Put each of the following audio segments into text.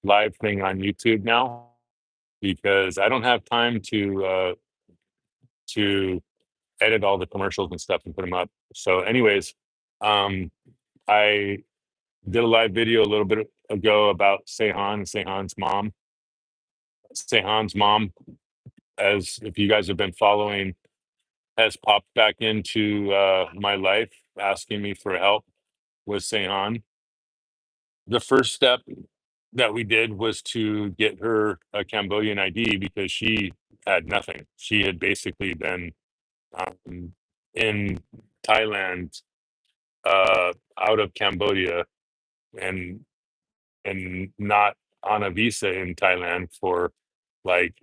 live thing on YouTube now because I don't have time to edit all the commercials and stuff and put them up. So, anyways, um, I did a live video a little bit ago about Seihan and Seihan's mom. Seihan's mom, as if you guys have been following, has popped back into my life asking me for help with Seihan. The first step that we did was to get her a Cambodian ID because she had nothing. She had basically been in Thailand, out of Cambodia, and not on a visa in Thailand for like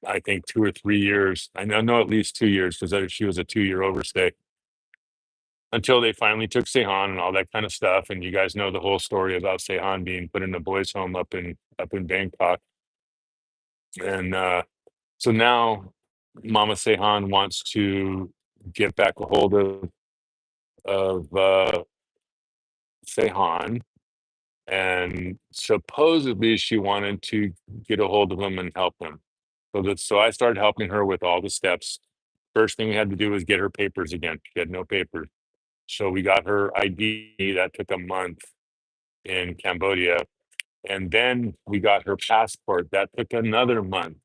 I think 2 or 3 years. I know at least 2 years because she was a 2 year overstay until they finally took Seihan and all that kind of stuff. And you guys know the whole story about Seihan being put in a boys' home up in Bangkok. And so now Mama Seihan wants to get back a hold of Seihan, and supposedly she wanted to get a hold of him and help him. So I started helping her with all the steps. First thing we had to do was get her papers again. She had no papers. So we got her ID. That took a month in Cambodia. And then we got her passport. That took another month.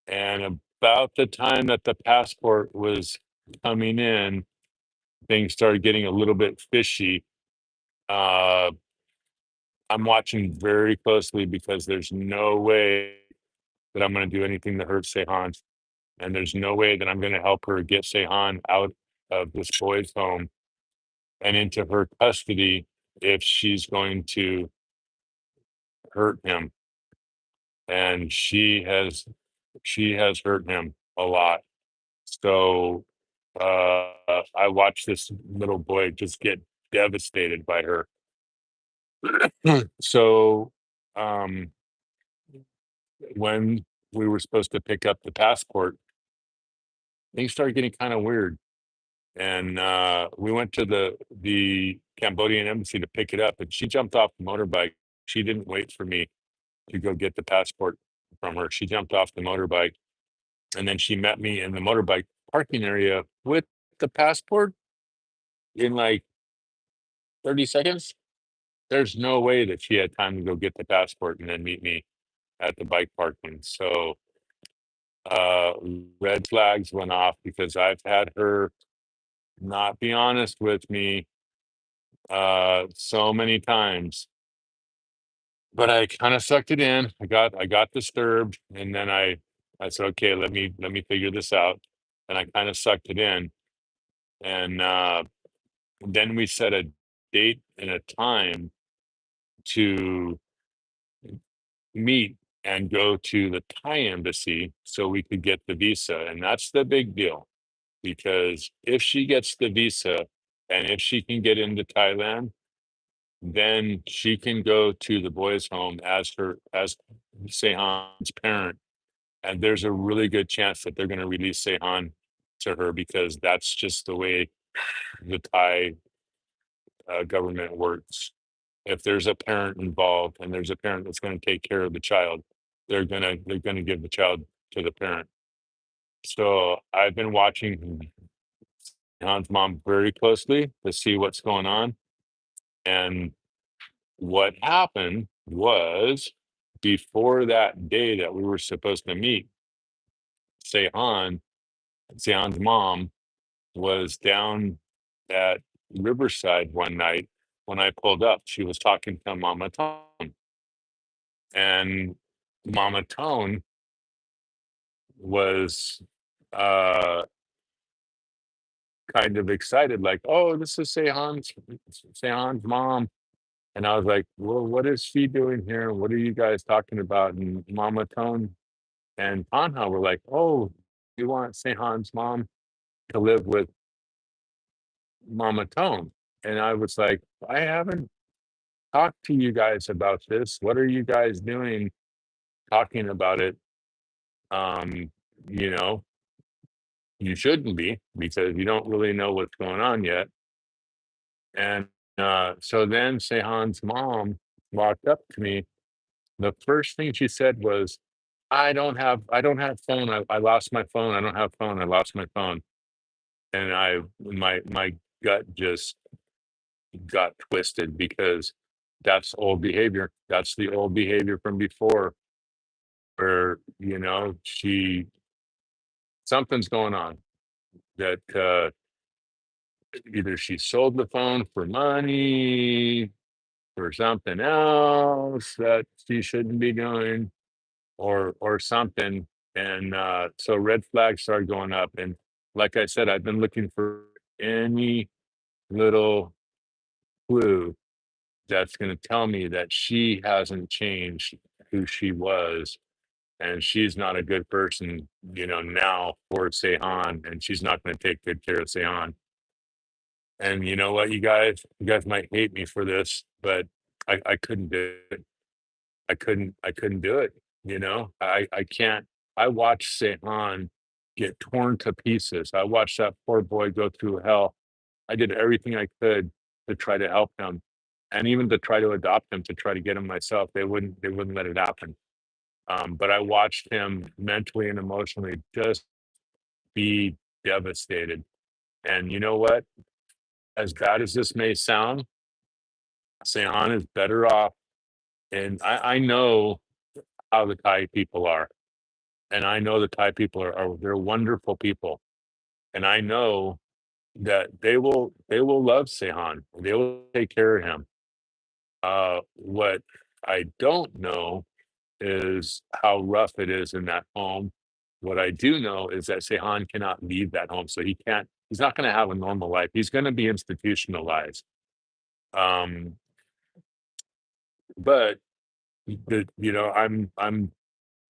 And about the time that the passport was coming in, things started getting a little bit fishy. Uh, I'm watching very closely because there's no way that I'm going to do anything to hurt Seihan. And there's no way that I'm going to help her get Seihan out of this boy's home and into her custody if she's going to hurt him. And she has hurt him a lot. So I watched this little boy just get devastated by her. So um, when we were supposed to pick up the passport, things started getting kind of weird. And we went to the Cambodian embassy to pick it up, and she jumped off the motorbike. She didn't wait for me to go get the passport from her. She jumped off the motorbike, and then she met me in the motorbike parking area with the passport in like 30 seconds. There's no way that she had time to go get the passport and then meet me at the bike parking. So uh, red flags went off because I've had her not be honest with me so many times. But I kind of sucked it in. I got disturbed, and then I said, okay, let me figure this out. And I kind of sucked it in, and then we set a date and a time to meet and go to the Thai embassy so we could get the visa. And that's the big deal because if she gets the visa and if she can get into Thailand, then she can go to the boys' home as Seihan's parent. And there's a really good chance that they're going to release Seihan to her because that's just the way the Thai government works. If there's a parent involved and there's a parent that's going to take care of the child, they're gonna give the child to the parent. So I've been watching Han's mom very closely to see what's going on. And what happened was before that day that we were supposed to meet, Seihan, Seihan's mom was down at Riverside one night when I pulled up. She was talking to Mama Tone, and Mama Tone was uh, kind of excited, like, "Oh, this is Seihan's mom." And I was like, "Well, what is she doing here? What are you guys talking about?" And Mama Tone and Tanha were like, "Oh, you want Seihan's mom to live with Mama Tone?" And I was like, "I haven't talked to you guys about this. What are you guys doing talking about it? Um, you know, you shouldn't be because you don't really know what's going on yet." And so then Seihan's mom walked up to me The first thing she said was, I don't have phone. I lost my phone. I don't have phone. I lost my phone." And my gut just got twisted because that's old behavior. That's the old behavior from before where, something's going on that, either she sold the phone for money, for something else that she shouldn't be doing, or something. And so red flags started going up. And like I said, I've been looking for any little clue that's going to tell me that she hasn't changed who she was, and she's not a good person, now for Seihan, and she's not going to take good care of Seihan. And you know what, you guys might hate me for this, but I couldn't do it. I couldn't do it. I can't. I watched Seihan get torn to pieces. I watched that poor boy go through hell. I did everything I could to try to help him, and even to try to adopt him, to try to get him myself. They wouldn't let it happen. But I watched him mentally and emotionally just be devastated. And you know what? As bad as this may sound, Seihan is better off. And I know how the Thai people are. And I know the Thai people are they're wonderful people. And I know that they will love Seihan. They will take care of him. What I don't know is how rough it is in that home. What I do know is that Seihan cannot leave that home. So he's not going to have a normal life. He's going to be institutionalized. Um, but I'm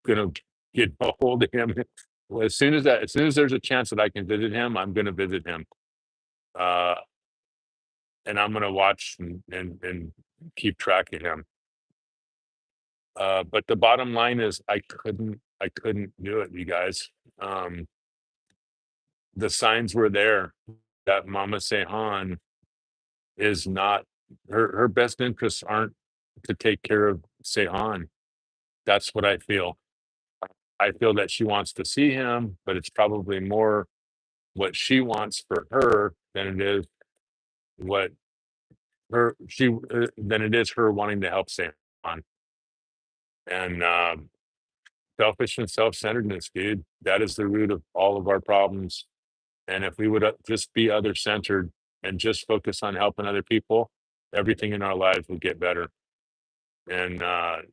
gonna get a hold of him. Well, as soon as there's a chance that I can visit him, I'm gonna visit him. Uh, and I'm gonna watch and keep track of him. But the bottom line is I couldn't do it, you guys. Um, the signs were there that Mama Sehan is not her best interests aren't to take care of Sehan. That's what I feel. I feel that she wants to see him, but it's probably more what she wants for her than it is what than it is her wanting to help Sam on. And selfish and self-centeredness, dude. That is the root of all of our problems. And if we would just be other centered and just focus on helping other people, everything in our lives would get better. And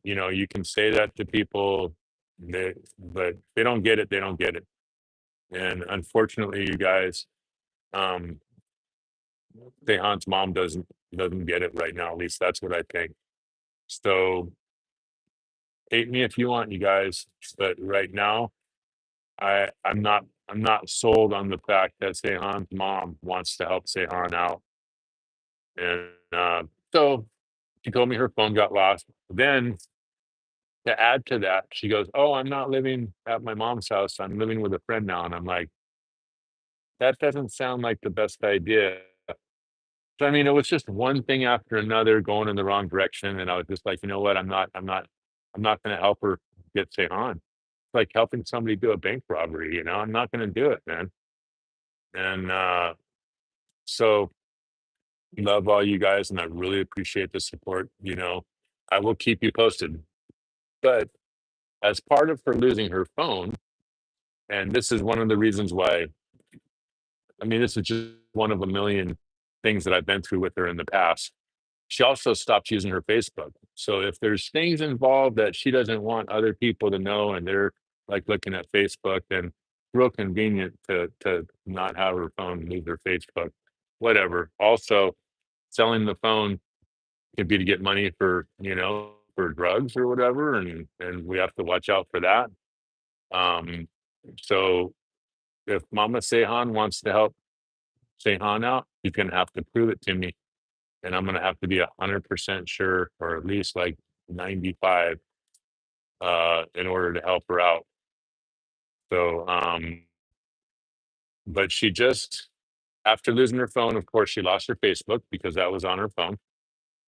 you can say that to people, but they don't get it. They don't get it. And unfortunately, you guys, um, Tehan's mom doesn't get it right now. At least that's what I think. So hate me if you want, you guys, but right now I'm not sold on the fact that Tehan's mom wants to help Tehan out. And so she told me her phone got lost. Then to add to that, she goes, "Oh, I'm not living at my mom's house. I'm living with a friend now." And I'm like, that doesn't sound like the best idea. So I mean, it was just one thing after another going in the wrong direction, and I was just like, you know what? I'm not going to help her get Seihan. It's like helping somebody do a bank robbery. I'm not going to do it, man. And so love all you guys, and I really appreciate the support. I will keep you posted. But as part of her losing her phone, and this is one of the reasons why. I mean, this is just one of a million things that I've been through with her in the past. She also stopped using her Facebook. So if there's things involved that she doesn't want other people to know and they're like looking at Facebook, then real convenient to not have her phone lose her Facebook. Whatever. Also, selling the phone could be to get money for drugs or whatever, and we have to watch out for that. Um, so if Mama Sehan wants to help Sehan out, he's gonna have to prove it to me, and I'm gonna have to be 100% sure, or at least like 95, in order to help her out. So, but she just after losing her phone, of course, she lost her Facebook because that was on her phone,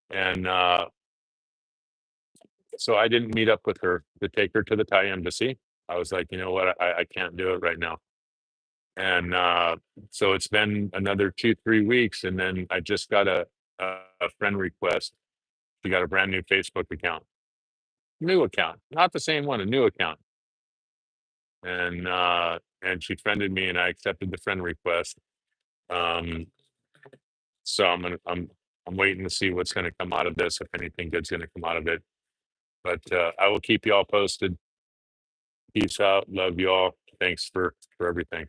and So I didn't meet up with her to take her to the Thai embassy. I was like, you know what, I can't do it right now. And so it's been another 2, 3 weeks, and then I just got a friend request. She got a brand new Facebook account, new account, not the same one, a new account. And she friended me, and I accepted the friend request. Um, so I'm waiting to see what's going to come out of this, if anything good's going to come out of it. But I will keep y'all posted. Peace out. Love y'all. Thanks for everything.